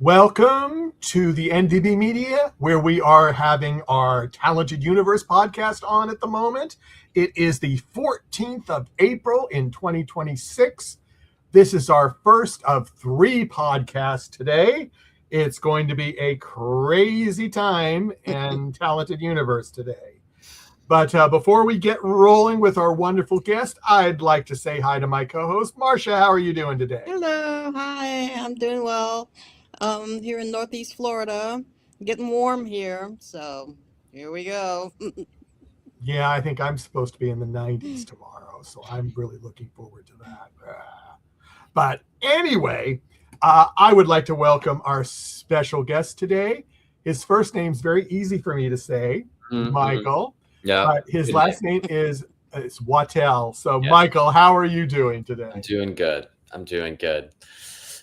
Welcome to the NDB Media, where we are having our Talented Universe podcast on at the moment. It is the 14th of April in 2026. This is our first of 3 podcasts today. It's going to be a crazy time in Talented Universe today. But before we get rolling with our wonderful guest, I'd like to say hi to my co-host, Marcia. How are you doing today? Hello, hi, I'm doing well. Here in Northeast Florida, getting warm here, so here we go. Yeah, I think I'm supposed to be in the 90s tomorrow, so I'm really looking forward to that. But anyway, I would like to welcome our special guest today. His first name's very easy for me to say, Michael. Yeah. But his last name is Wattel. So, Yeah. Michael, how are you doing today? I'm doing good.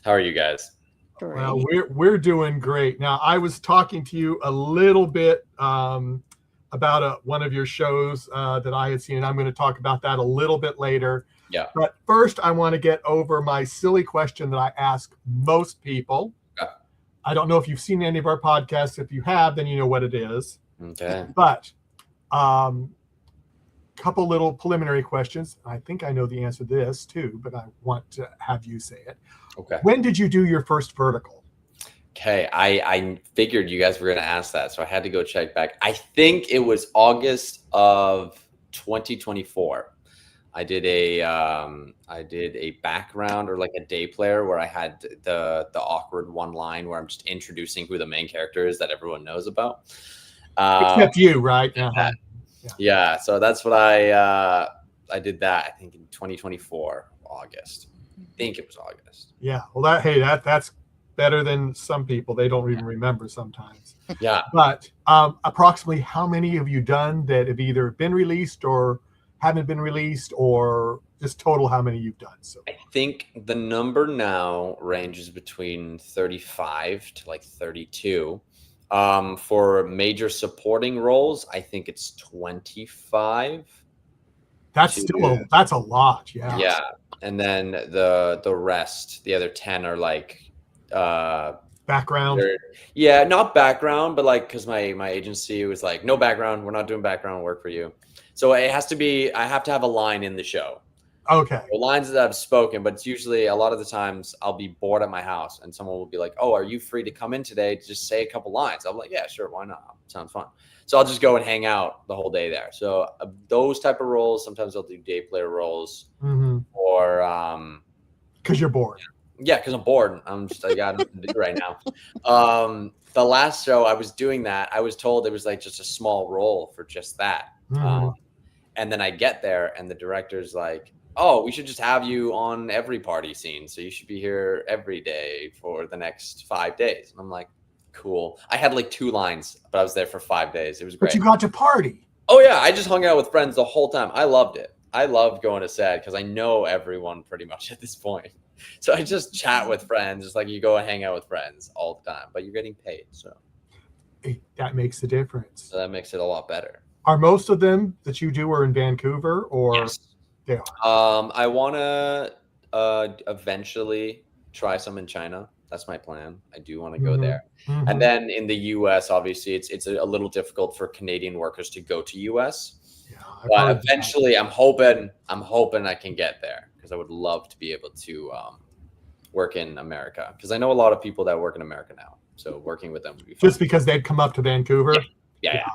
How are you guys? Great. Well, we're doing great. Now, I was talking to you a little bit about one of your shows that I had seen, and I'm going to talk about that a little bit later. Yeah. But first, I want to get over my silly question that I ask most people. Yeah. I don't know if you've seen any of our podcasts. If you have, then you know what it is. Okay. But couple little preliminary questions. I think I know the answer to this too, but I want to have you say it. Okay. When did you do your first vertical? Okay. I figured you guys were going to ask that, so I had to go check back. I think it was August of 2024. I did a background or like a day player where I had the awkward one line where I'm just introducing who the main character is that everyone knows about. Except you, right? Uh-huh. Yeah, so that's what I did that, I think, in 2024, August. I think it was August. Yeah. Well, that's better than some people. They don't even remember sometimes. Yeah. But approximately how many have you done that have either been released or haven't been released, or just total how many you've done? So I think the number now ranges between 35 to like 32. For major supporting roles, I think it's 25. That's a lot. Yeah. Yeah. And then the rest, the other 10 are like background. Yeah, not background, but like, because my agency was like, no background, we're not doing background work for you. So it has to be, I have to have a line in the show. Okay. The lines that I've spoken, but it's usually a lot of the times I'll be bored at my house and someone will be like, oh, are you free to come in today to just say a couple lines? I'm like, yeah, sure. Why not? Sounds fun. So I'll just go and hang out the whole day there. So those type of roles, sometimes I'll do day player roles or because you're bored. Yeah, because I'm bored. I got nothing to do right now. The last show I was doing that, I was told it was like just a small role for just that. And then I get there and the director's like, oh, we should just have you on every party scene. So you should be here every day for the next 5 days. And I'm like, cool. I had like 2 lines, but I was there for 5 days. It was great. But you got to party. Oh, yeah. I just hung out with friends the whole time. I loved it. I loved going to set because I know everyone pretty much at this point. So I just chat with friends. It's like you go and hang out with friends all the time, but you're getting paid. So that makes the difference. So that makes it a lot better. Are most of them that you do are in Vancouver, or? Yes. They are. I want to eventually try some in China. That's my plan. I do want to go there. And then in the US, obviously, it's a little difficult for Canadian workers to go to US. Yeah, but eventually, I'm hoping I can get there because I would love to be able to work in America because I know a lot of people that work in America now. So working with them would be fun. Just because they'd come up to Vancouver? Yeah.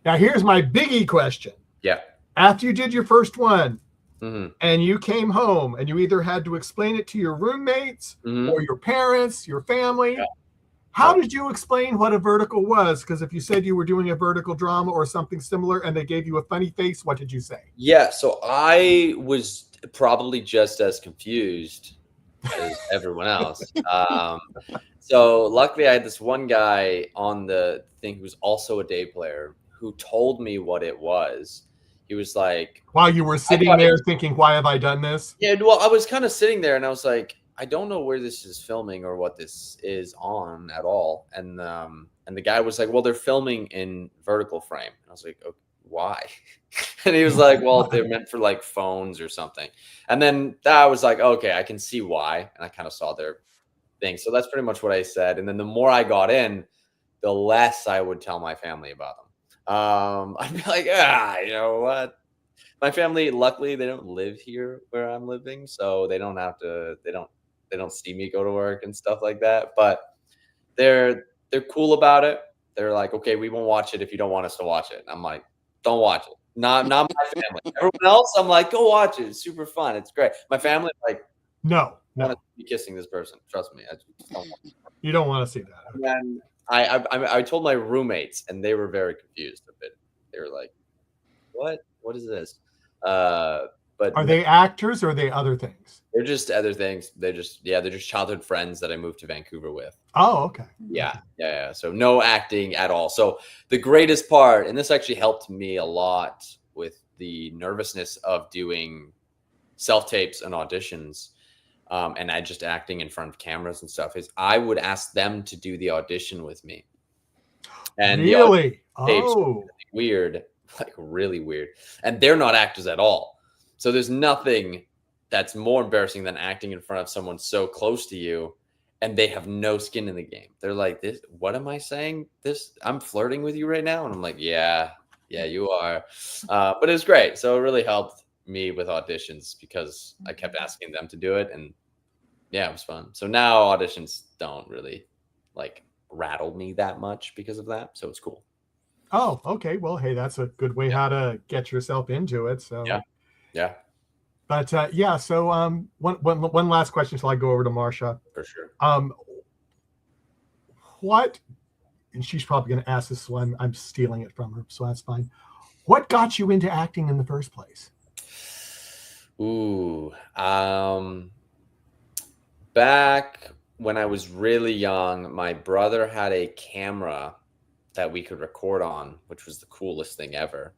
Now, here's my biggie question. Yeah. After you did your first one and you came home and you either had to explain it to your roommates or your parents, your family, how did you explain what a vertical was? Because if you said you were doing a vertical drama or something similar and they gave you a funny face, what did you say? Yeah, so I was probably just as confused as everyone else. So luckily I had this one guy on the thing who was also a day player who told me what it was. He was like, while you were sitting there thinking, why have I done this? Yeah, well, I was kind of sitting there and I was like, I don't know where this is filming or what this is on at all. And the guy was like, well, they're filming in vertical frame. And I was like, okay, why? And he was like, well, they're meant for like phones or something. And then I was like, okay, I can see why. And I kind of saw their thing. So that's pretty much what I said. And then the more I got in, the less I would tell my family about them. I'd be like, you know what? My family, luckily, they don't live here where I'm living, so they don't have to. They don't see me go to work and stuff like that. But they're cool about it. They're like, okay, we won't watch it if you don't want us to watch it. And I'm like, don't watch it. Not my family. Everyone else, I'm like, go watch it. It's super fun. It's great. My family, like, No. I want to be kissing this person. Trust me. I just don't want to. You don't want to see that. And then I told my roommates, and they were very confused a bit. They were like, what? What is this? But are they actors or are they other things? They're just other things. They're just childhood friends that I moved to Vancouver with. Oh, okay. Yeah. So no acting at all. So the greatest part, and this actually helped me a lot with the nervousness of doing self-tapes and auditions, and I just acting in front of cameras and stuff, is I would ask them to do the audition with me. And really? Weird. Like really weird. And they're not actors at all. So there's nothing that's more embarrassing than acting in front of someone so close to you and they have no skin in the game. They're like, this, what am I saying? I'm flirting with you right now? And I'm like, yeah, you are. But it was great. So it really helped me with auditions because I kept asking them to do it. And yeah, it was fun. So now auditions don't really like rattle me that much because of that. So it's cool. Oh, okay. Well, hey, that's a good way how to get yourself into it. So yeah. But so one last question till I go over to Marsha. For sure. What? And she's probably going to ask this, so I'm stealing it from her, so that's fine. What got you into acting in the first place? Ooh, back when I was really young, my brother had a camera that we could record on, which was the coolest thing ever.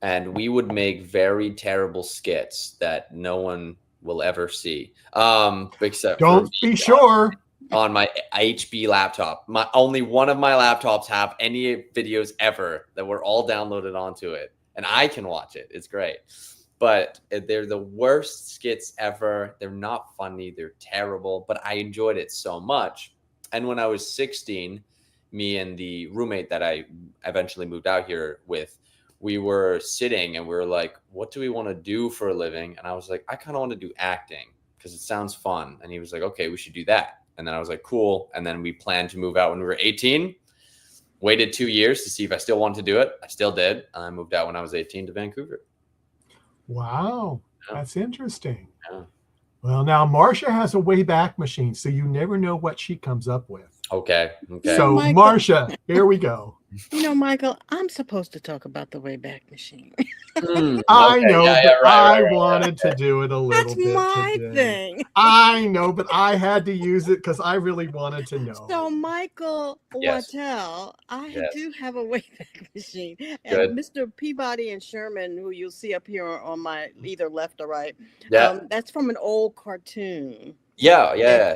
And we would make very terrible skits that no one will ever see. Except don't be sure. On my HB laptop. Only one of my laptops have any videos ever that were all downloaded onto it. And I can watch it. It's great. But they're the worst skits ever. They're not funny. They're terrible. But I enjoyed it so much. And when I was 16, me and the roommate that I eventually moved out here with, we were sitting and we were like, what do we want to do for a living? And I was like, I kind of want to do acting because it sounds fun. And he was like, okay, we should do that. And then I was like, cool. And then we planned to move out when we were 18, waited 2 years to see if I still wanted to do it. I still did. And I moved out when I was 18 to Vancouver. Wow. Yeah. That's interesting. Yeah. Well, now Marsha has a Wayback Machine, so you never know what she comes up with. Okay. So, Marsha, here we go. You know, Michael, I'm supposed to talk about the Wayback Machine. I know, but I wanted to do it a little bit. That's my thing. I know, but I had to use it because I really wanted to know. So, Michael Wattel, I do have a Wayback Machine. And Mr. Peabody and Sherman, who you'll see up here on my either left or right, that's from an old cartoon. Yeah.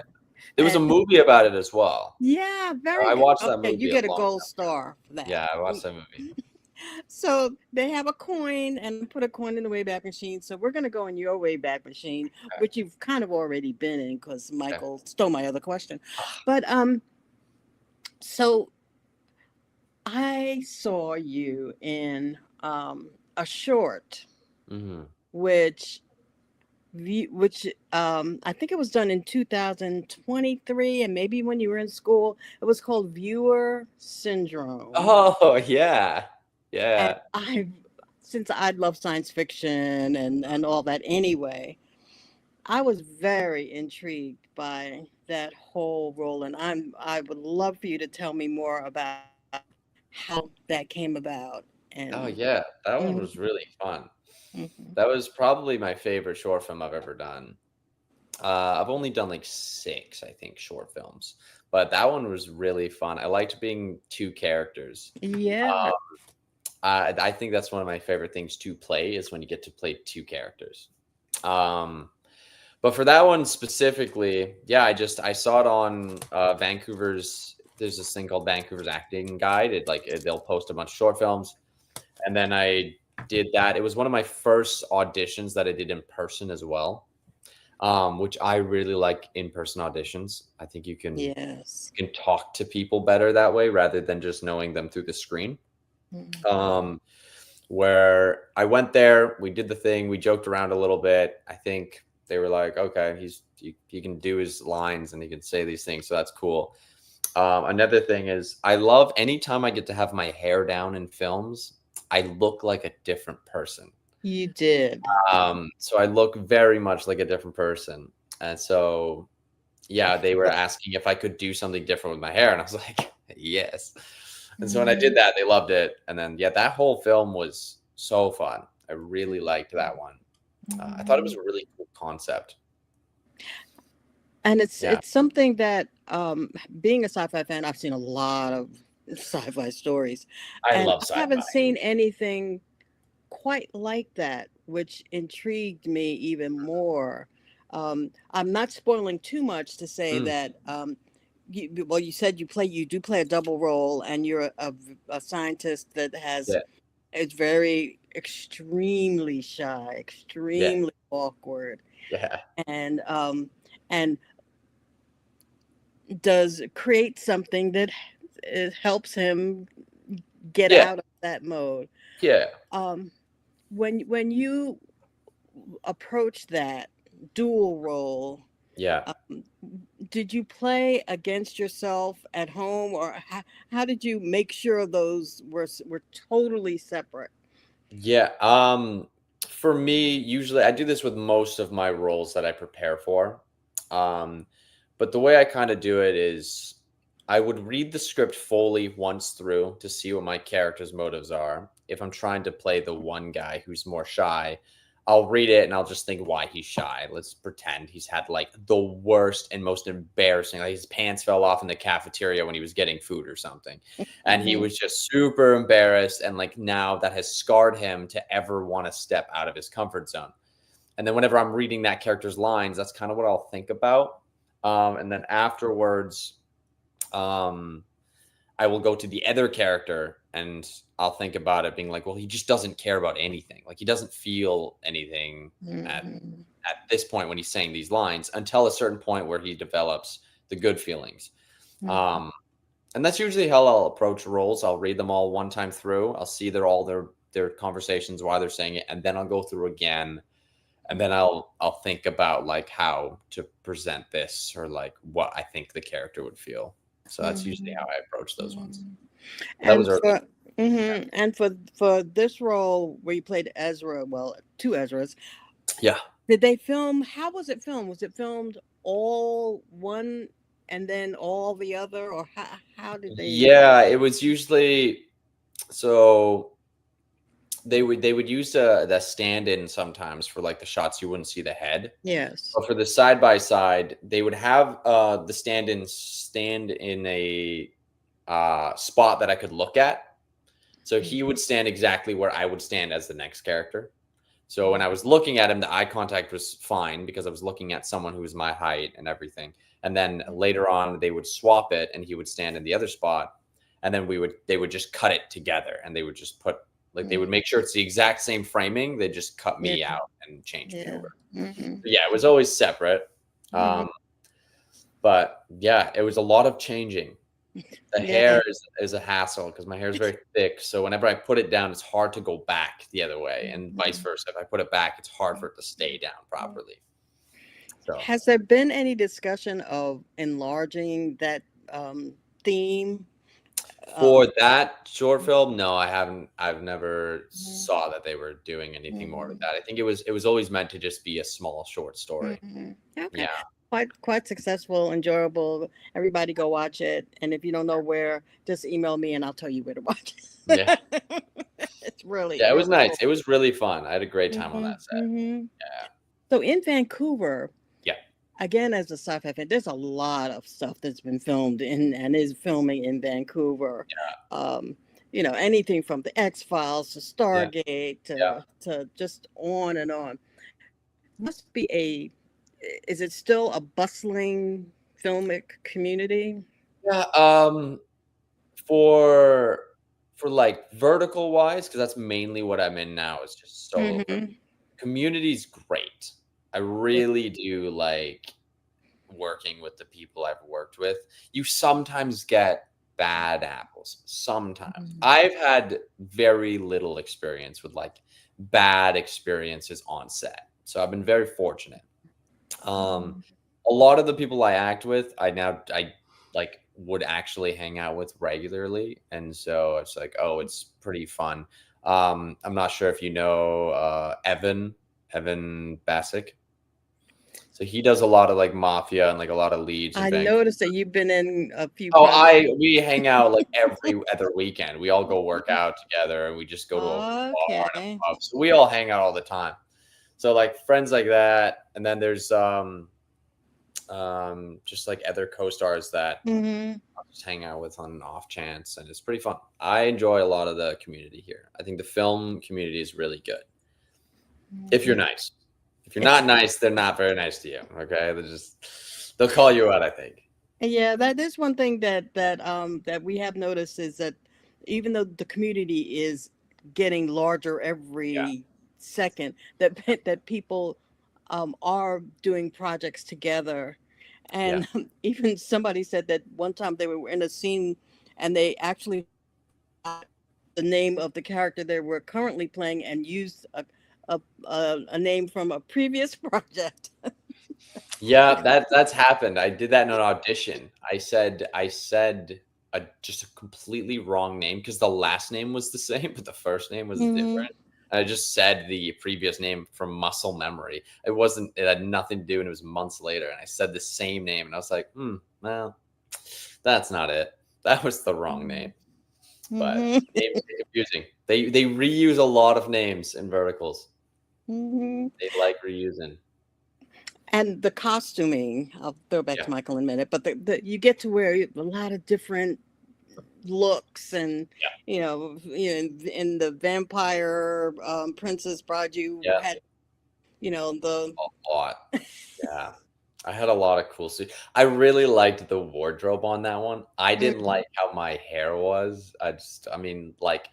There was a movie about it as well. Yeah, very I watched that movie. You get a gold star for that. Yeah, I watched that movie. So they have a coin and put a coin in the Wayback Machine. So we're going to go in your Wayback Machine, which you've kind of already been in because Michael stole my other question. But so I saw you in a short, which I think it was done in 2023, and maybe when you were in school. It was called Viewer Syndrome. Oh, yeah. And since I love science fiction and all that anyway, I was very intrigued by that whole role, and I would love for you to tell me more about how that came about. And that one was really fun. That was probably my favorite short film I've ever done. I've only done like 6, I think, short films, but that one was really fun. I liked being 2 characters. Yeah. I think that's one of my favorite things to play is when you get to play 2 characters. But for that one specifically, I saw it on Vancouver's. There's this thing called Vancouver's Acting Guide. They'll post a bunch of short films, and then I did that. It was one of my first auditions that I did in person as well. which I really like in-person auditions. I think Yes. you can talk to people better that way rather than just knowing them through the screen. Mhm. Where I went there, we did the thing, we joked around a little bit. I think they were like, okay, he can do his lines and he can say these things, so that's cool. Another thing is I love anytime I get to have my hair down in films, I look like a different person. You did. So I look very much like a different person. And so, yeah, they were asking if I could do something different with my hair. And I was like, yes. And so when I did that, they loved it. And then, yeah, that whole film was so fun. I really liked that one. I thought it was a really cool concept. And Yeah. it's something that being a sci-fi fan, I've seen a lot of sci-fi stories, I and love I sci-fi. haven't seen anything quite like that, which intrigued me even more. I'm not spoiling too much to say Mm, that well, you said you do play a double role, and you're a scientist that yeah. is very extremely shy, Yeah. extremely awkward, Yeah. and does create something that helps him get Yeah. out of that mode. Yeah. Um, when you approach that dual role, Yeah. um, did you play against yourself at home, or how did you make sure those were totally separate? Yeah. For me, usually I do this with most of my roles that I prepare for. Um, but the way I kind of do it is I would read the script fully once through to see what my character's motives are. If I'm trying to play the one guy who's more shy, I'll read it and I'll just think why he's shy. Let's pretend he's had like the worst and most embarrassing, like his pants fell off in the cafeteria when he was getting food or something. And he Mhm. was just super embarrassed. And like now that has scarred him to ever want to step out of his comfort zone. And then whenever I'm reading that character's lines, that's kind of what I'll think about. And then afterwards, um, I will go to the other character and I'll think about it being like, well, he just doesn't care about anything. Like he doesn't feel anything at Mhm. at this point when he's saying these lines until a certain point where he develops the good feelings. Mhm. Um, and that's usually how I'll approach roles. I'll read them all one time through. I'll see their conversations, why they're saying it, and then I'll go through again, and then I'll think about like how to present this or like what I think the character would feel. So that's usually how Mhm. I approach those ones. Mhm. That was And early. for this role where you played Ezra, well, two Ezras, Yeah. did they film? How was it filmed? Was it filmed all one and then all the other, or how did they? Yeah, it was usually so they would use the stand-in sometimes for like the shots you wouldn't see the head. Yes. But for the side by side, they would have the stand-in stand in a spot that I could look at. So he would stand exactly where I would stand as the next character. So when I was looking at him, the eye contact was fine because I was looking at someone who was my height and everything. And then later on, they would swap it, and he would stand in the other spot, and then they would just cut it together, and they would just put like they would Mm. make sure it's the exact same framing. They just cut Yeah. me out and change me Yeah. over. Hmm. But yeah, it was always separate. Hmm. But yeah, it was a lot of changing. The Yeah. hair is a hassle because my hair is very thick. So whenever I put it down, it's hard to go back the other way, and vice Mhm. versa. If I put it back, it's hard for it to stay down properly. So Has there been any discussion of enlarging that theme? for Um, that short film, no, I haven't. I've never mhm. saw that they were doing anything more with Mhm. that. I think it was always meant to just be a small short story. Mhm. Okay. Yeah, Quite successful, enjoyable. Everybody go watch it. And if you don't know where, just email me and I'll tell you where to watch yeah, it. It's really, yeah. It was really nice. cool. It was really fun. I had a great time on Hmm. that set. Hmm. Yeah, So in Vancouver, yeah, again, as a sci-fi fan, there's a lot of stuff that's been filmed in and is filming in Vancouver. Um, anything from the X-Files to yeah, Stargate yeah. to just on and on. Must be is it still a bustling filmic community? Yeah. For like vertical wise, because that's mainly what I'm in now. Is just solo. Mm-hmm. Community's great. I really do like working with the people I've worked with. You sometimes get bad apples. Sometimes. I've had very little experience with like bad experiences on set. So I've been very fortunate. A lot of the people I act with, I like would actually hang out with regularly, and so it's like, oh, it's pretty fun. I'm not sure if you know Evan Bassick. So he does a lot of like Mafia and like a lot of leads in I Vancouver. noticed that you've been in a few Oh, projects. we hang out like every other weekend. We all go work out together, and we just go to a bar and a Okay. pub. So we all hang out all the time. So like friends like that, and then there's just like other co-stars that I'll just hang out with on an off chance, and it's pretty fun. I enjoy a lot of the community here. I think the film community is really good. If you're nice. If you're not nice, they're not very nice to you. Okay, they'll call you out, I think. Yeah, that is one thing that we have noticed is that even though the community is getting larger every second, that people are doing projects together. And even somebody said that one time they were in a scene and they actually got the name of the character they were currently playing and used a name from a previous project. Yeah, that's happened. I did that in an audition. I said just a completely wrong name because the last name was the same, but the first name was different. And I just said the previous name from muscle memory. It had nothing to do, and it was months later. And I said the same name, and I was like, well, that's not it. That was the wrong name. But names are confusing. They reuse a lot of names in verticals. They like reusing. And the costuming, I'll throw back to Michael in a minute, but you get to wear a lot of different looks, and in the Vampire Princess Bride, you had the a lot. Yeah, I had a lot of cool suits. I really liked the wardrobe on that one. I didn't like how my hair was. I mean, like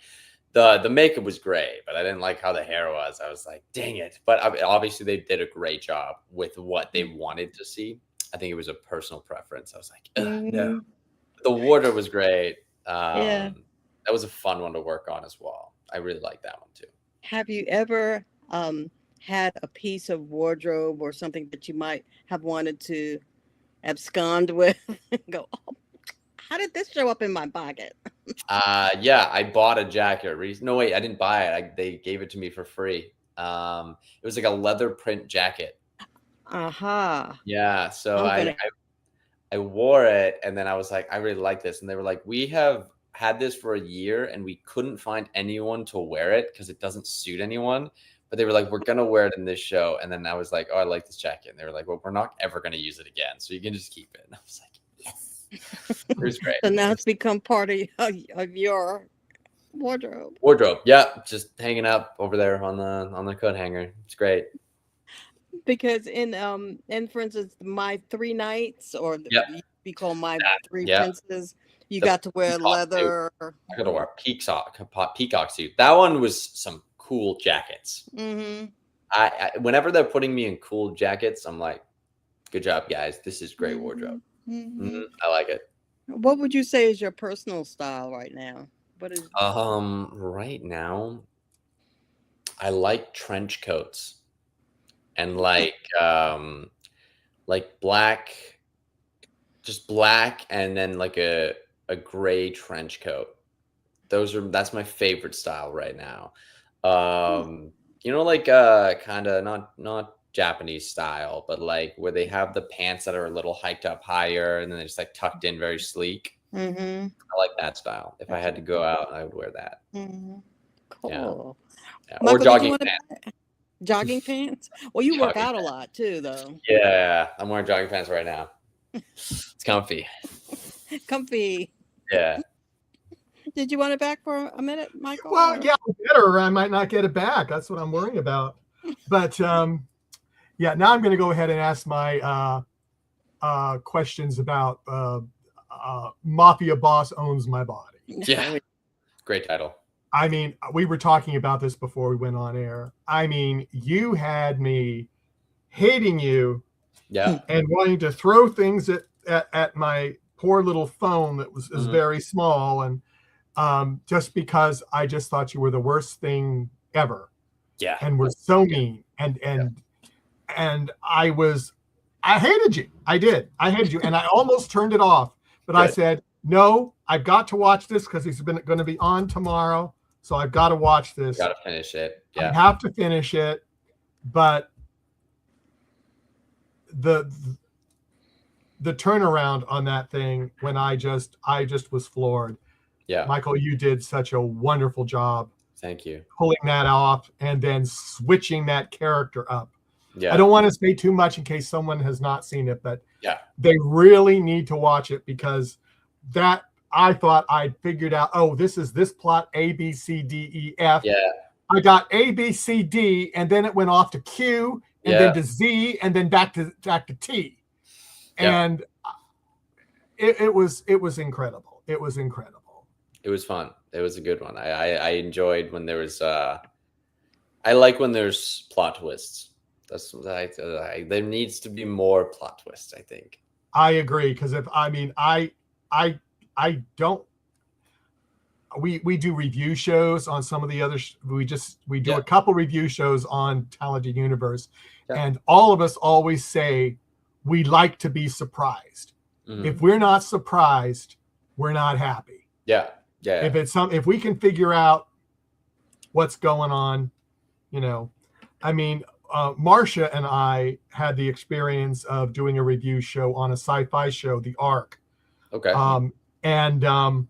the makeup was great, but I didn't like how the hair was. I was like, dang it. But obviously they did a great job with what they wanted to see. I think it was a personal preference. I was like, no. The wardrobe was great. That was a fun one to work on as well. I really like that one too. Have you ever had a piece of wardrobe or something that you might have wanted to abscond with? Go, oh, how did this show up in my pocket? Yeah, I bought a jacket. No, wait, I didn't buy it. They gave it to me for free. It was like a leather print jacket. Yeah, so I wore it, and then I was like, I really like this. And they were like, we have had this for a year, and we couldn't find anyone to wear it because it doesn't suit anyone. But they were like, we're going to wear it in this show. And then I was like, oh, I like this jacket. And they were like, well, we're not ever going to use it again, so you can just keep it. And I was like, yes. It was great. So now it's become part of your wardrobe. Yeah, just hanging up over there on the coat hanger. It's great. Because in for instance, my 3 nights, or we call my 3 princes, you got to wear leather. I got to wear a peacock suit. That one was some cool jackets. I whenever they're putting me in cool jackets, I'm like, good job, guys. This is great wardrobe. I like it. What would you say is your personal style right now? What is right now, I like trench coats. And like black, just black, and then like a gray trench coat. That's my favorite style right now. Like kind of not Japanese style, but like where they have the pants that are a little hiked up higher, and then they're just like tucked in, very sleek. I like that style. If I had to go out, I would wear that. Cool. Yeah. Or jogging pants. Jogging pants? Well, you work out a lot too, though. Yeah, I'm wearing jogging pants right now. It's comfy. Comfy. Yeah. Did you want it back for a minute, Michael? Well, yeah, better. I might not get it back. That's what I'm worrying about. But now I'm going to go ahead and ask my questions about Mafia Boss Owns My Body. Yeah. Great title. I mean, we were talking about this before we went on air. I mean, you had me hating you Yeah. and wanting to throw things at my poor little phone that is very small, and just because I just thought you were the worst thing ever. Yeah. And were so mean, and I hated you. I did. I hated you, and I almost turned it off. But I said, no, I've got to watch this because he's going to be on tomorrow. So I've got to watch this. Got to finish it. Yeah. I have to finish it. But the turnaround on that thing, when I just was floored. Yeah. Michael, you did such a wonderful job. Thank you. Pulling that off and then switching that character up. Yeah. I don't want to say too much in case someone has not seen it, but yeah, they really need to watch it, because that I thought I'd figured out, oh, this is this plot, A, B, C, D, E, F. Yeah. I got A, B, C, D, and then it went off to Q, and then to Z, and then back to T. Yeah. And it was incredible. It was incredible. It was fun. It was a good one. I enjoyed when there was I like when there's plot twists. That's there needs to be more plot twists, I think. I agree, because I don't. We do review shows on some of the other. We do a couple review shows on Talented Universe, and all of us always say we like to be surprised. If we're not surprised, we're not happy. Yeah. If we can figure out what's going on, Marcia and I had the experience of doing a review show on a sci-fi show, The Ark. Okay. And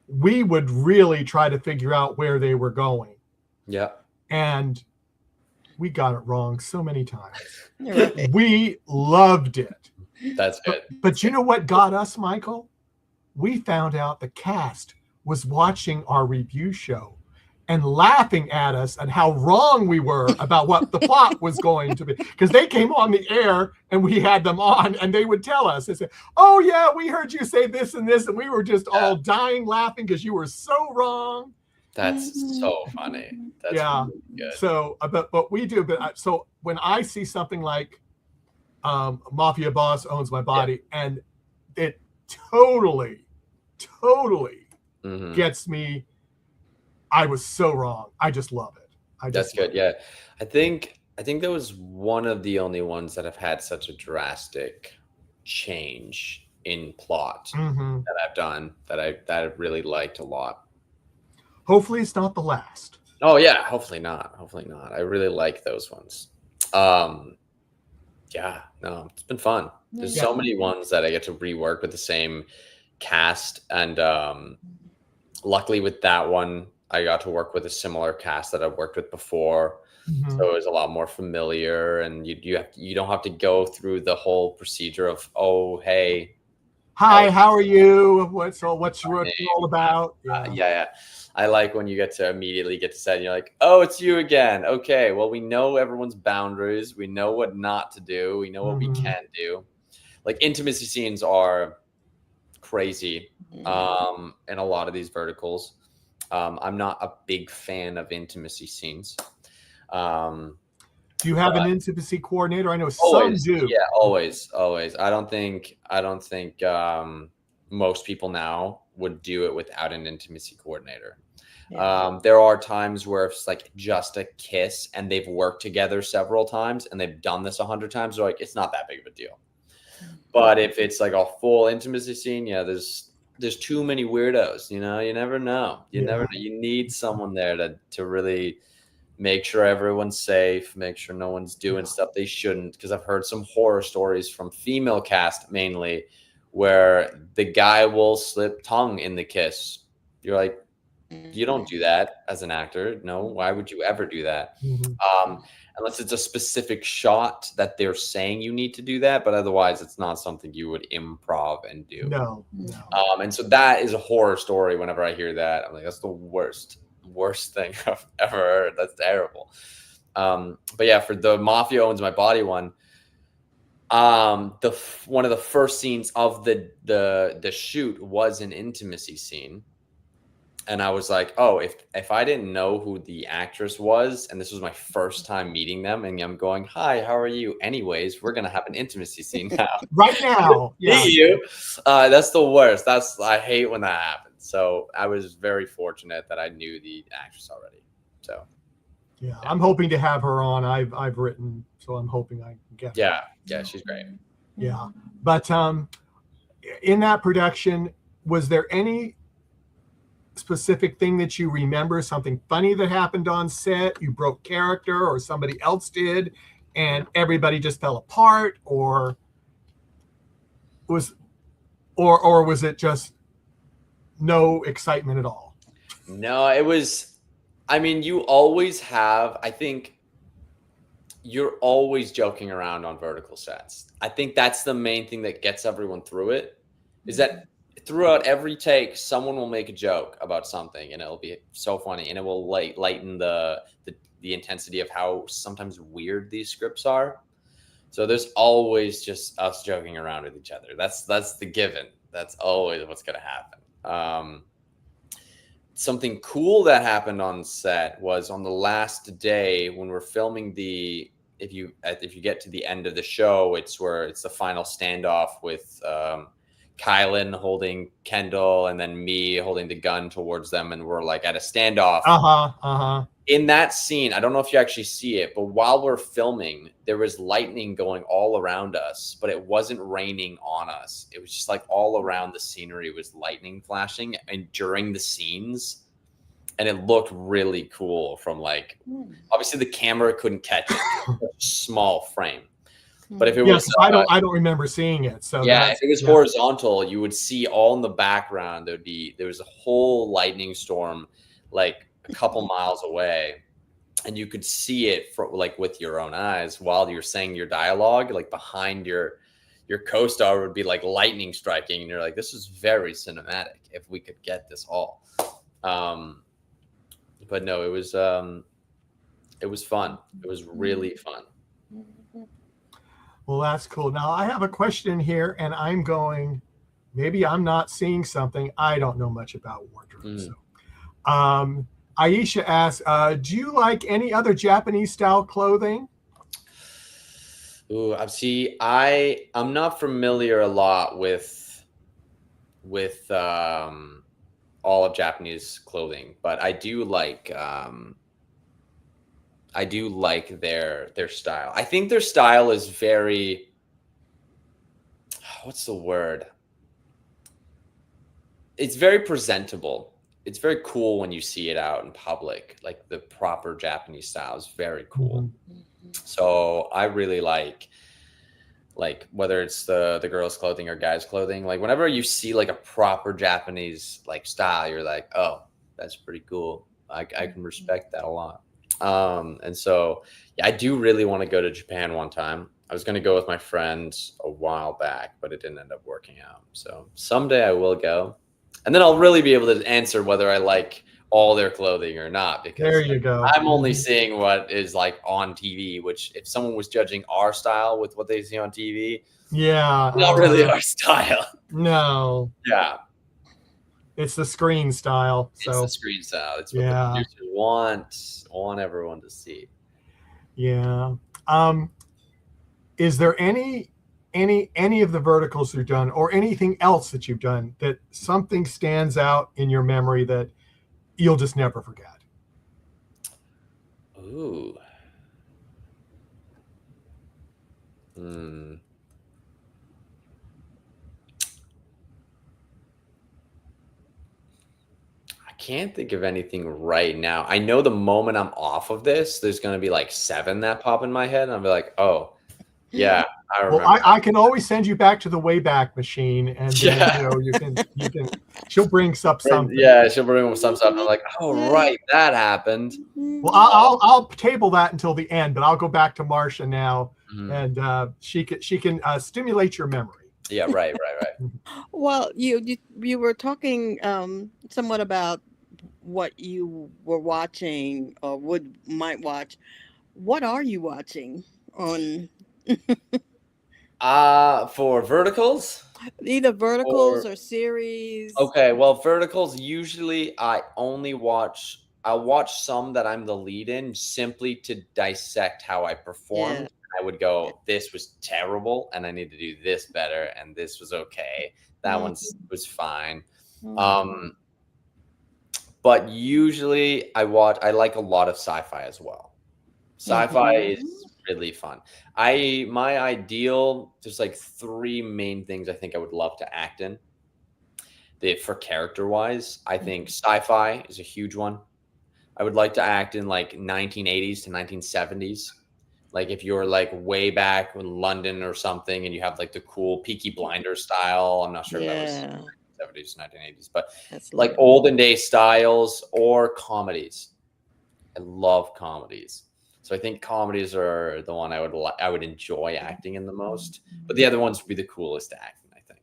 we would really try to figure out where they were going. Yeah. And we got it wrong so many times. Right. We loved it. That's good. But you know what got us, Michael? We found out the cast was watching our review show and laughing at us and how wrong we were about what the plot was going to be. Because they came on the air and we had them on, and they would tell us, they said, oh yeah, we heard you say this and this, and we were just all dying laughing because you were so wrong. That's so funny. That's really good. So, but we do, so when I see something like Mafia Boss Owns My Body, and it totally gets me. I was so wrong. I just love it. That's good. Yeah. I think that was one of the only ones that have had such a drastic change in plot that I've done that I really liked a lot. Hopefully it's not the last. Oh yeah, hopefully not. I really like those ones. Yeah, no, it's been fun. There's so many ones that I get to rework with the same cast, and luckily with that one I got to work with a similar cast that I've worked with before. So it was a lot more familiar, and you don't have to go through the whole procedure of, oh hey, hi, how are you, what's all about. Yeah. I like when you get to immediately get to set and you're like, oh, it's you again. Okay, well, we know everyone's boundaries, we know what not to do, we know what we can do. Like intimacy scenes are crazy in a lot of these verticals. I'm not a big fan of intimacy scenes. Do you have an intimacy coordinator? I know always, some do. Yeah, always. I don't think most people now would do it without an intimacy coordinator. There are times where it's like just a kiss and they've worked together several times and they've done this 100 times. They're like, it's not that big of a deal. But if it's like a full intimacy scene, there's too many weirdos, you never know. You never know. You need someone there to really make sure everyone's safe, make sure no one's doing stuff they shouldn't. Because I've heard some horror stories from female cast mainly where the guy will slip tongue in the kiss. You're like, you don't do that as an actor. No, why would you ever do that? Unless it's a specific shot that they're saying you need to do that, but otherwise it's not something you would improv and do. No. And so that is a horror story. Whenever I hear that, I'm like, that's the worst thing I've ever heard. That's terrible. But yeah, for the Mafia Owns My Body one, one of the first scenes of the shoot was an intimacy scene. And I was like, oh, if I didn't know who the actress was, and this was my first time meeting them, and I'm going, hi, how are you? Anyways, we're gonna have an intimacy scene now. Right now. Yeah. See you. That's the worst. I hate when that happens. So I was very fortunate that I knew the actress already. So Yeah. I'm hoping to have her on. I've written, so I'm hoping I can get her. Yeah, she's great. Yeah. But in that production, was there any specific thing that you remember, something funny that happened on set, you broke character or somebody else did, and everybody just fell apart, or was it just no excitement at all? No, it was, I mean, you always have, I think you're always joking around on vertical sets. I think that's the main thing that gets everyone through it, is that throughout every take, someone will make a joke about something, and it'll be so funny, and it will lighten the intensity of how sometimes weird these scripts are. So there's always just us joking around with each other. That's the given. That's always what's gonna happen. Something cool that happened on set was on the last day when we're filming if you get to the end of the show, it's the final standoff with Kylan holding Kendall and then me holding the gun towards them, and we're like at a standoff. In that scene, I don't know if you actually see it, but while we're filming, there was lightning going all around us, but it wasn't raining on us. It was just like all around the scenery was lightning flashing and during the scenes, and it looked really cool from like, obviously the camera couldn't catch it. It was a small frame. But if it was, I don't remember seeing it. So yeah, if it was horizontal, you would see all in the background. There was a whole lightning storm, like a couple miles away, and you could see it like with your own eyes while you're saying your dialogue. Like behind your co-star would be like lightning striking, and you're like, this is very cinematic. If we could get this all, but no, it was fun. It was really fun. Well, that's cool. Now I have a question here, and I'm going, maybe I'm not seeing something. I don't know much about wardrobe. So, Aisha asks, do you like any other Japanese style clothing? Ooh, I'm not familiar a lot with all of Japanese clothing, but I do like their style. I think their style is very, what's the word? It's very presentable. It's very cool when you see it out in public. Like the proper Japanese style is very cool. So I really like whether it's the girls' clothing or guys' clothing, like whenever you see like a proper Japanese like style, you're like, oh, that's pretty cool. I can respect that a lot. And so, yeah, I do really want to go to Japan one time. I was going to go with my friends a while back, but it didn't end up working out. So someday I will go, and then I'll really be able to answer whether I like all their clothing or not, because there you go. I'm only seeing what is like on TV, which if someone was judging our style with what they see on TV, not really our style. No. Yeah. It's the screen style. So it's the screen style. It's what the producers want everyone to see. Yeah. Is there any of the verticals you've done or anything else that you've done that something stands out in your memory that you'll just never forget? Ooh. I can't think of anything right now. I know the moment I'm off of this, there's going to be like 7 that pop in my head, and I'll be like, oh, yeah, I remember. Well, I can always send you back to the Wayback Machine, and then, you can. She'll bring up something. Yeah, she'll bring up some stuff. And I'm like, oh, right, that happened. Well, I'll table that until the end, but I'll go back to Marcia now, and she can stimulate your memory. Yeah, right. Well, you were talking somewhat about what you were watching or might watch. What are you watching on? For verticals? Either verticals Or or series. okay, well, verticals usually I'll watch some that I'm the lead in simply to dissect how I Yeah. performed. I would go, this was terrible, and I need to do this better, and this was okay. That Mm, one was fine. mhm, Um, but usually I like a lot of sci-fi as well. Sci-fi is mhm, really fun. My ideal, there's like three main things I think I would love to act in. For character wise, I think mhm. sci-fi is a huge one. I would like to act in like 1980s to 1970s. Like if you're like way back in London or something and you have like the cool Peaky Blinder style. I'm not sure if that was Yeah, 70s, 1980s, but that's like lovely. olden day styles or comedies. I love comedies. So I think comedies are the one I would enjoy acting in the most. But the other ones would be the coolest to act in, I think.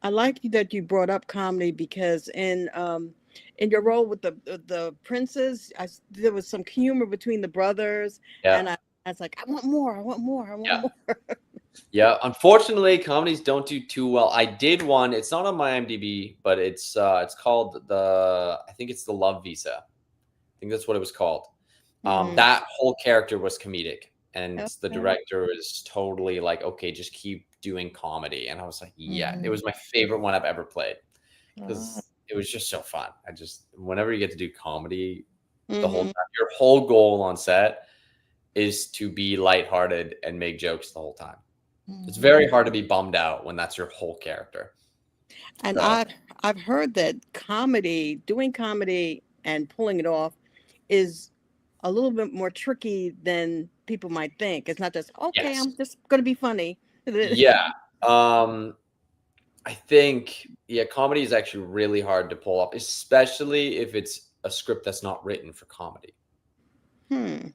I like that you brought up comedy because in your role with the princes, there was some humor between the brothers, Yeah. and I was like, I want more, I want more, I want Yeah. more. Yeah, unfortunately, comedies don't do too well. I did one. It's not on my IMDb, but it's called I think it's the Love Visa. I think that's what it was called. Mm, That whole character was comedic, and the okay. director was totally like, "Okay, just keep doing comedy." And I was like, "Yeah." It Mhm. was my favorite one I've ever played Ah, because it was just so fun. Whenever you get to do comedy, the whole mhm, time, your whole goal on set is to be lighthearted and make jokes the whole time. It's mhm. very hard to be bummed out when that's your whole character. And So, I've heard that doing comedy and pulling it off is a little bit more tricky than people might think. It's not just, okay, yes. I'm just going to be funny. Yeah. Um, I think, yeah, comedy is actually really hard to pull off, especially if it's a script that's not written for comedy. Hmm.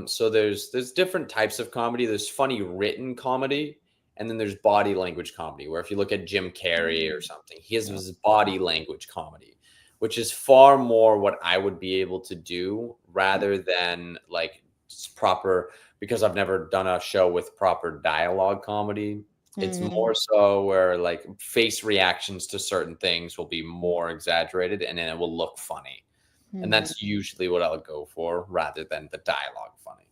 So there's different types of comedy. There's funny written comedy, and then there's body language comedy, where if you look at Jim Carrey or something, he has Oh, his body language comedy, which is far more what I would be able to do rather than like proper, because I've never done a show with proper dialogue comedy. It's mhm, more so where like face reactions to certain things will be more exaggerated and then it will look funny. And mhm, that's usually what I'll go for rather than the dialogue funny.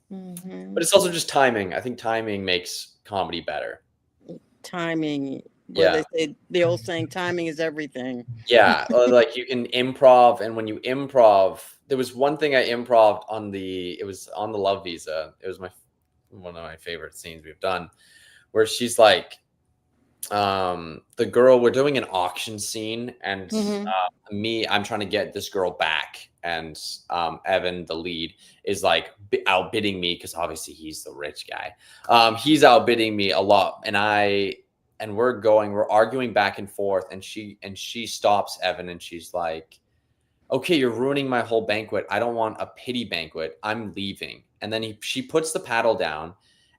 But mhm. it's also just timing. I think timing makes comedy better. Timing, where Yeah. they say the old saying, timing is everything. Yeah. Like you can improv. And when you improv, there was one thing I improved it was on the Love Visa. It was one of my favorite scenes we've done where she's like, the girl, we're doing an auction scene and Hmm. I'm trying to get this girl back, and Evan, the lead, is like outbidding me because obviously he's the rich guy. He's outbidding me a lot, and we're arguing back and forth, and she stops Evan and she's like, okay, you're ruining my whole banquet. I don't want a pity banquet. I'm leaving. And then she puts the paddle down,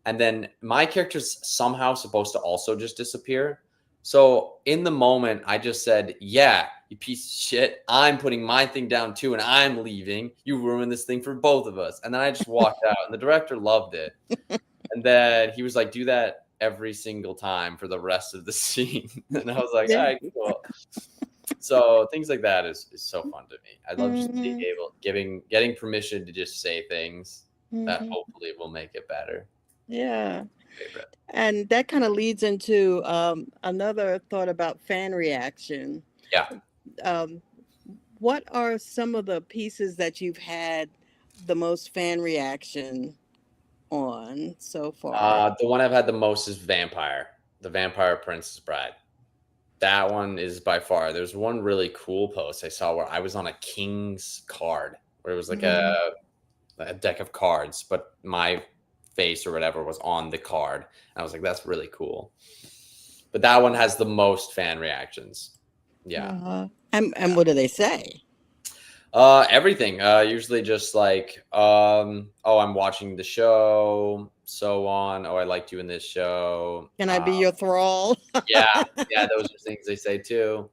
and then my character's somehow supposed to also just disappear. So in the moment, I just said, yeah, you piece of shit. I'm putting my thing down too, and I'm leaving. You ruined this thing for both of us. And then I just walked out, and the director loved it. And then he was like, do that every single time for the rest of the scene. And I was like, all Yeah. right, cool. So things like that is so fun to me. I love just being Hmm. getting permission to just say things that Hmm. hopefully will make it better. Yeah. Favorite. And that kind of leads into another thought about fan reaction. Yeah. Um, what are some of the pieces that you've had the most fan reaction on so far? The one I've had the most is Vampire, the Vampire Princess Bride. That one is by far. There's one really cool post I saw where I was on a king's card, where it was like Hmm. a deck of cards, but my face or whatever was on the card. I was like, that's really cool. But that one has the most fan reactions. Yeah. Uh-huh. And Yeah. what do they say? Everything. Usually just like, oh, I'm watching the show, so on. Oh, I liked you in this show. Can I be your thrall? Yeah, yeah, those are things they say too,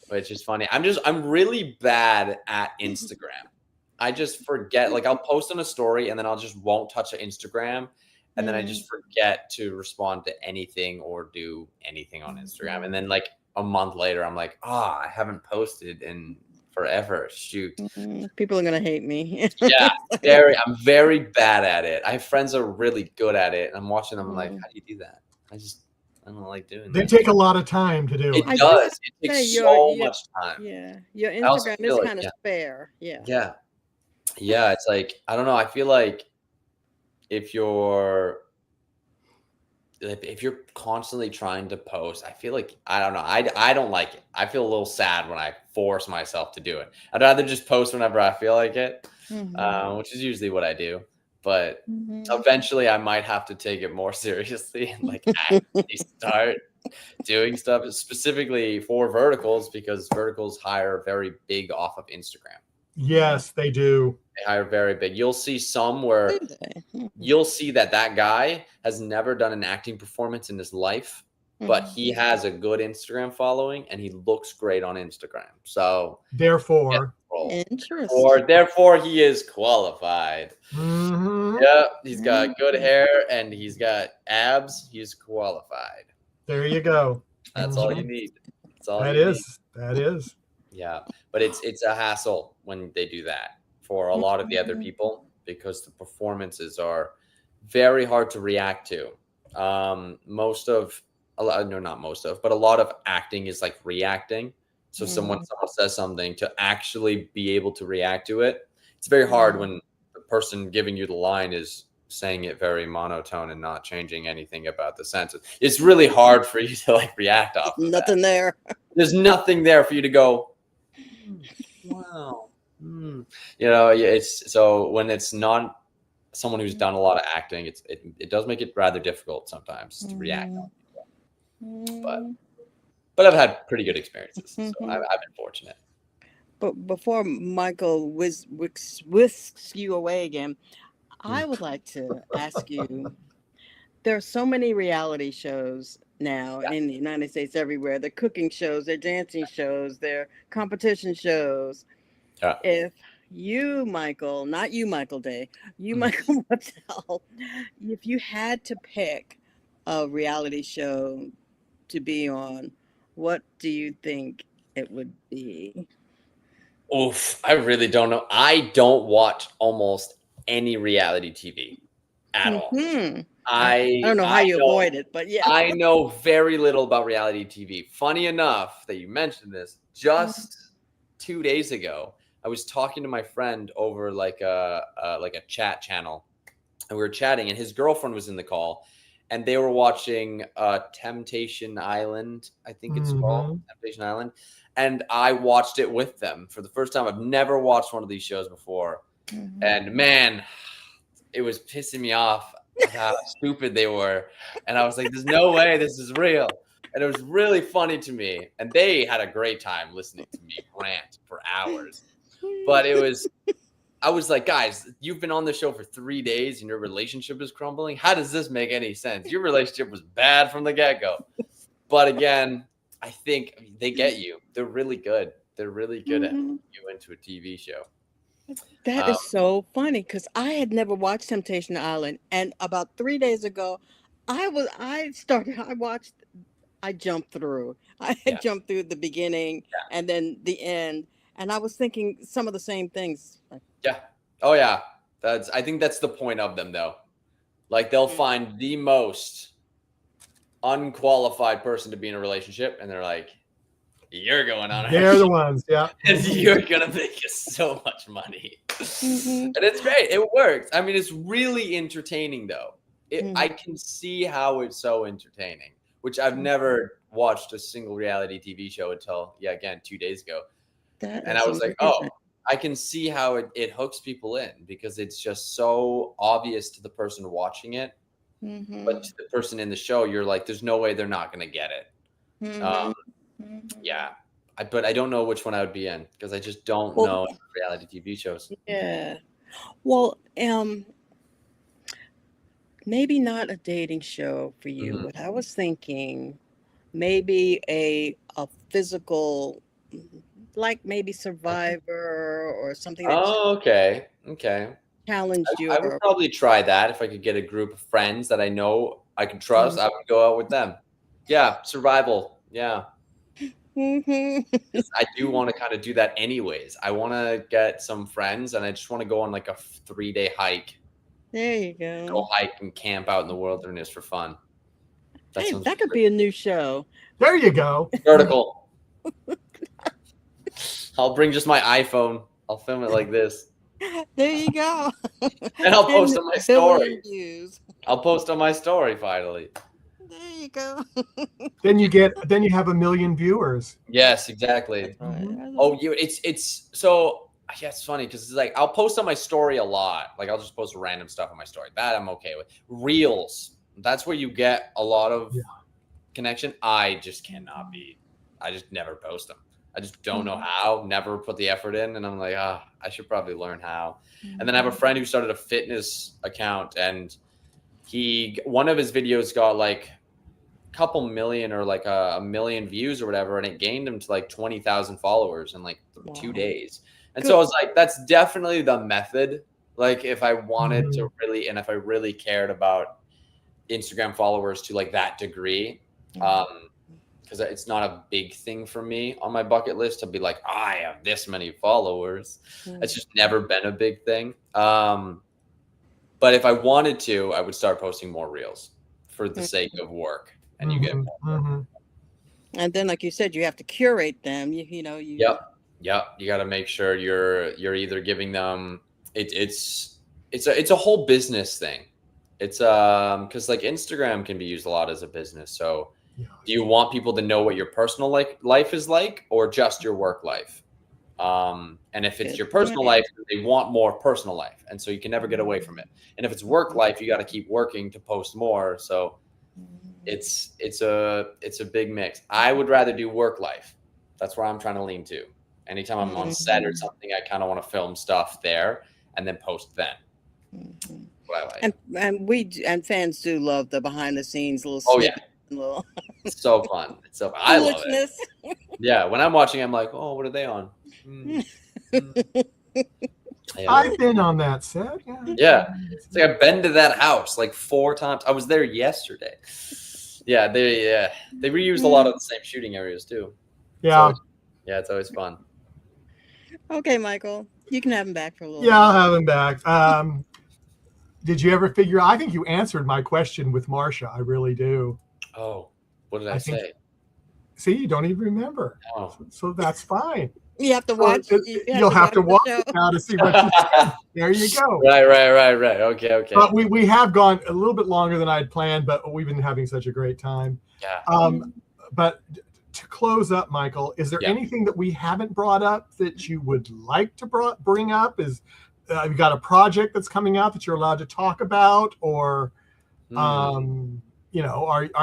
which is funny. I'm really bad at Instagram. I just forget. Like I'll post on a story and then I'll just won't touch the Instagram. and then I just forget to respond to anything or do anything on Instagram. And then like a month later, I'm like, I haven't posted in forever. Shoot. People are gonna hate me. Yeah, I'm very bad at it. I have friends that are really good at it, and I'm watching them. I'm like, how do you do that? I don't like doing They that. take a lot of time to do it. It does. It takes so much time. Yeah, your Instagram is kind of spare. Yeah. Yeah. It's like, I don't know. I feel like if you're constantly trying to post, I feel like, I don't know. I don't like it. I feel a little sad when I force myself to do it. I'd rather just post whenever I feel like it, which is usually what I do. But eventually I might have to take it more seriously and like actually start doing stuff specifically for verticals, because verticals hire very big off of Instagram. Yes, they do. They hire very big. You'll see some where you'll see that guy has never done an acting performance in his life, but he has a good Instagram following and he looks great on Instagram. So therefore he is qualified. Yeah, he's got good hair and he's got abs. He's qualified. There you go. That's all you need. That's all that you is. need. That is. Yeah, but it's a hassle when they do that for a lot of the other people, because the performances are very hard to react to. Not most of, but a lot of acting is like reacting. So someone says something, to actually be able to react to it, it's very hard when the person giving you the line is saying it very monotone and not changing anything about the sense. It's really hard for you to like react off of nothing that. there. There's nothing there for you to go, wow. It's so when it's not someone who's done a lot of acting, it does make it rather difficult sometimes to react on people. But I've had pretty good experiences, so I've been fortunate. But before Michael whisks you away again, I would like to ask you, there are so many reality shows now in the United States everywhere. They're cooking shows, they're dancing shows, they're competition shows. If you, Michael, not you, Michael Day, you, Michael Wattel, if you had to pick a reality show to be on, what do you think it would be? Oof, I really don't know. I don't watch almost any reality TV at all. I don't know how you avoid it, but yeah. I know very little about reality TV. Funny enough that you mentioned this, just 2 days ago, I was talking to my friend over like a chat channel, and we were chatting, and his girlfriend was in the call, and they were watching Temptation Island, I think it's called Temptation Island, and I watched it with them for the first time. I've never watched one of these shows before, and man, it was pissing me off how stupid they were, and I was like, "There's no way this is real." And it was really funny to me, and they had a great time listening to me rant for hours. But I was like, guys, you've been on the show for 3 days and your relationship is crumbling. How does this make any sense? Your relationship was bad from the get-go. But again, I think they get you. They're really good. They're really good at putting you into a TV show. That is so funny, because I had never watched Temptation Island, and about 3 days ago, I jumped through. I jumped through the beginning and then the end, and I was thinking some of the same things. Yeah. Oh yeah. I think that's the point of them, though. Like, they'll find the most unqualified person to be in a relationship, and they're like, "You're going on." They're the ones, yeah. And you're gonna make us so much money, and it's great. It works. I mean, it's really entertaining, though. I can see how it's so entertaining, which I've never watched a single reality TV show until, again, 2 days ago. And I was like, oh, I can see how it hooks people in, because it's just so obvious to the person watching it. But to the person in the show, you're like, there's no way they're not going to get it. Yeah. But I don't know which one I would be in, because I just don't know reality TV shows. Yeah. Well, maybe not a dating show for you, but I was thinking maybe a physical, like maybe Survivor or something. Oh, okay. Okay. challenged I would probably try that if I could get a group of friends that I know I can trust. I would go out with them. Yeah, survival. Yeah. I do want to kind of do that anyways. I want to get some friends and I just want to go on like a 3-day hike. There you go. Go hike and camp out in the wilderness for fun. That could be a new show. There you go. Vertical. I'll bring just my iPhone. I'll film it like this. There you go. And I'll post on my story. Views. I'll post on my story finally. There you go. Then you have 1 million viewers. Yes, exactly. Oh, it's so yeah, it's funny because it's like I'll post on my story a lot. Like I'll just post random stuff on my story. That I'm okay with. Reels, that's where you get a lot of connection. I just never post them. I just don't know how, never put the effort in. And I'm like, I should probably learn how. And then I have a friend who started a fitness account and one of his videos got like a couple million or like a million views or whatever. And it gained him to like 20,000 followers in like 2 days. And so I was like, that's definitely the method. Like if I wanted to really, and if I really cared about Instagram followers to like that degree, because it's not a big thing for me on my bucket list to be like, I have this many followers. It's just never been a big thing. But if I wanted to, I would start posting more reels for the sake of work, and you get more. And then, like you said, you have to curate them. Yep. You got to make sure you're either giving them. It's a whole business thing. It's because like Instagram can be used a lot as a business. So do you want people to know what your personal life is like, or just your work life? And if it's your personal life, they want more personal life, and so you can never get away from it. And if it's work life, you got to keep working to post more. So it's a big mix. I would rather do work life. That's where I'm trying to lean to. Anytime I'm on set or something, I kind of want to film stuff there and then post then. What I like. And fans do love the behind the scenes little. Oh yeah. It's so fun. It's so fun. I love it. Yeah, when I'm watching, I'm like, oh, what are they on? I've been on that set. Yeah. It's like I've been to that house like 4 times. I was there yesterday. Yeah, they reused a lot of the same shooting areas too. Yeah. So, yeah, it's always fun. Okay, Michael, you can have him back for a little. Yeah, I'll have him back. Did you ever figure? I think you answered my question with Marsha. I really do. Oh, what did I say? See, you don't even remember. Oh. So that's fine. You have to watch. You'll have to watch it now to see what you said. There you go. Right. Okay. But we have gone a little bit longer than I'd planned, but we've been having such a great time. Yeah. But to close up, Michael, is there anything that we haven't brought up that you would like to bring up? Is you got a project that's coming out that you're allowed to talk about, or are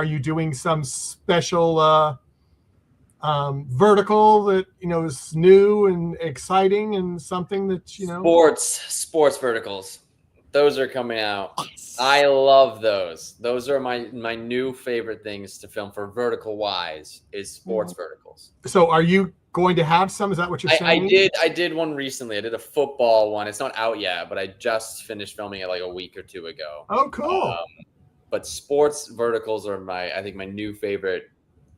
you doing some special vertical that is new and exciting and something that sports verticals? Those are coming out. I love those. Those are my new favorite things to film for vertical wise is sports verticals. So are you going to have some? Is that what you're saying? I did one recently. I did a football one. It's not out yet, but I just finished filming it like a week or 2 ago. Oh, cool. But sports verticals are I think my new favorite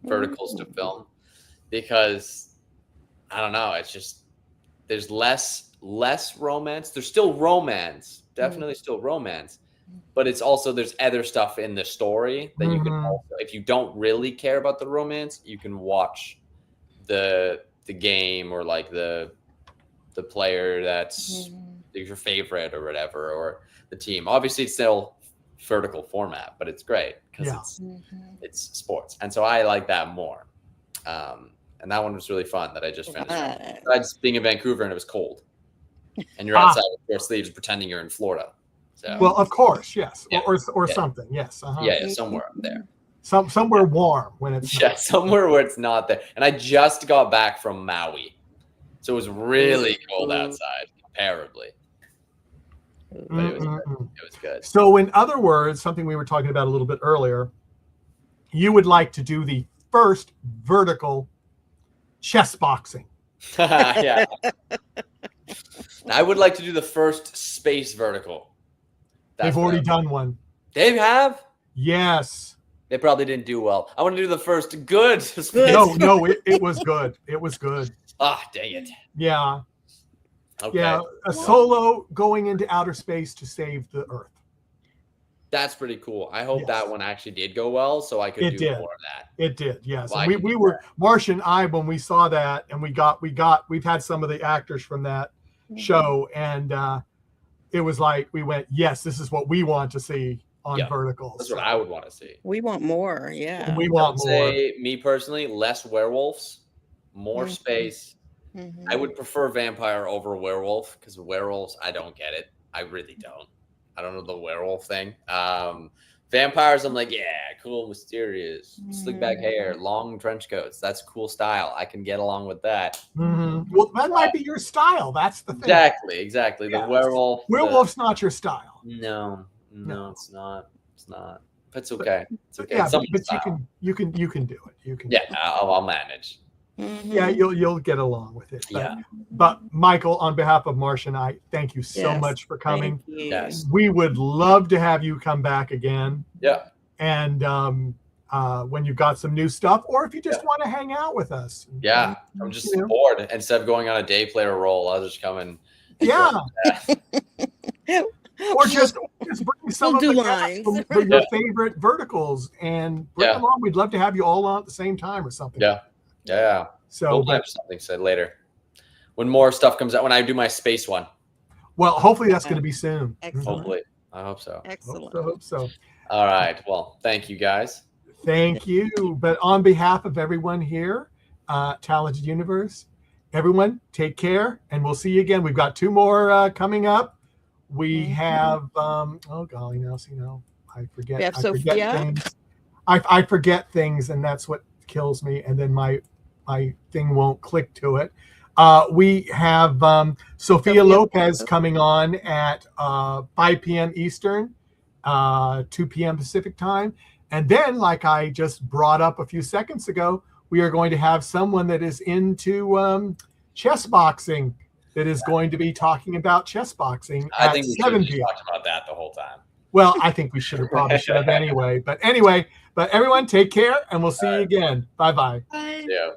verticals to film, because I don't know, it's just there's less romance. There's still romance, definitely still romance, but it's also there's other stuff in the story that you can also, if you don't really care about the romance, you can watch the game or like the player that's your favorite or whatever, or the team. Obviously it's still vertical format, but it's great because it's sports, and so I like that more. And that one was really fun that I just finished. Besides being in Vancouver and it was cold, and you're outside with your sleeves pretending you're in Florida. So, well, of course, yes, or something, yes. Yeah, somewhere up there. Somewhere warm when it's somewhere where it's not there. And I just got back from Maui, so it was really cold outside comparably. But it was good. So, in other words, something we were talking about a little bit earlier, you would like to do the first vertical chess boxing. Yeah. I would like to do the first space vertical. They've already done one. They have? Yes. They probably didn't do well. I want to do the first good. No, it was good. It was good. Ah, dang it. Yeah. Okay. Yeah, a solo going into outer space to save the Earth. That's pretty cool. I hope that one actually did go well, so I could do more of that. It did, yes. Well, and we were Marsh and I, when we saw that, and we've had some of the actors from that show, and it was like we went, yes, this is what we want to see on Verticals. That's what I would want to see. We want more, yeah. We want more. Me personally, less werewolves, more space. I would prefer vampire over werewolf, because werewolves, I don't get it. I really don't. I don't know the werewolf thing. Vampires, I'm like, yeah, cool, mysterious, slick back hair, long trench coats. That's cool style. I can get along with that. Well, that might be your style. That's the thing. Exactly. Yeah. The werewolf's not your style. No, it's not. It's not. It's okay. It's okay. Yeah, it's but you can do it. You can. Yeah, I'll manage. Yeah, you'll get along with it. But Michael, on behalf of Marsh and I, thank you so much for coming. Yes. We would love to have you come back again. Yeah. And when you've got some new stuff, or if you just want to hang out with us. Yeah, I'm just bored. Instead of going on a day player role, I'll just come and or just bring some of the guys from your favorite verticals and bring them on. We'd love to have you all on at the same time or something. Yeah. So we'll have something said later when more stuff comes out. When I do my space one. Well, hopefully that's going to be soon. Excellent. Hopefully, I hope so. Excellent. Hope so. All right. Well, thank you guys. Thank you. But on behalf of everyone here, Talented Universe, everyone take care, and we'll see you again. We've got 2 more coming up. We have oh golly, now I forget. We have Sophia. Things. I forget things, and that's what kills me. And then my thing won't click to it. We have Sophia Lopez coming on at 5 p.m. Eastern, 2 p.m. Pacific time. And then, like I just brought up a few seconds ago, we are going to have someone that is into chess boxing that is going to be talking about chess boxing at 7 p.m. Talked about that the whole time. Well, I think we should have anyway. But everyone, take care, and we'll see you again. Bye-bye. Bye. Yeah.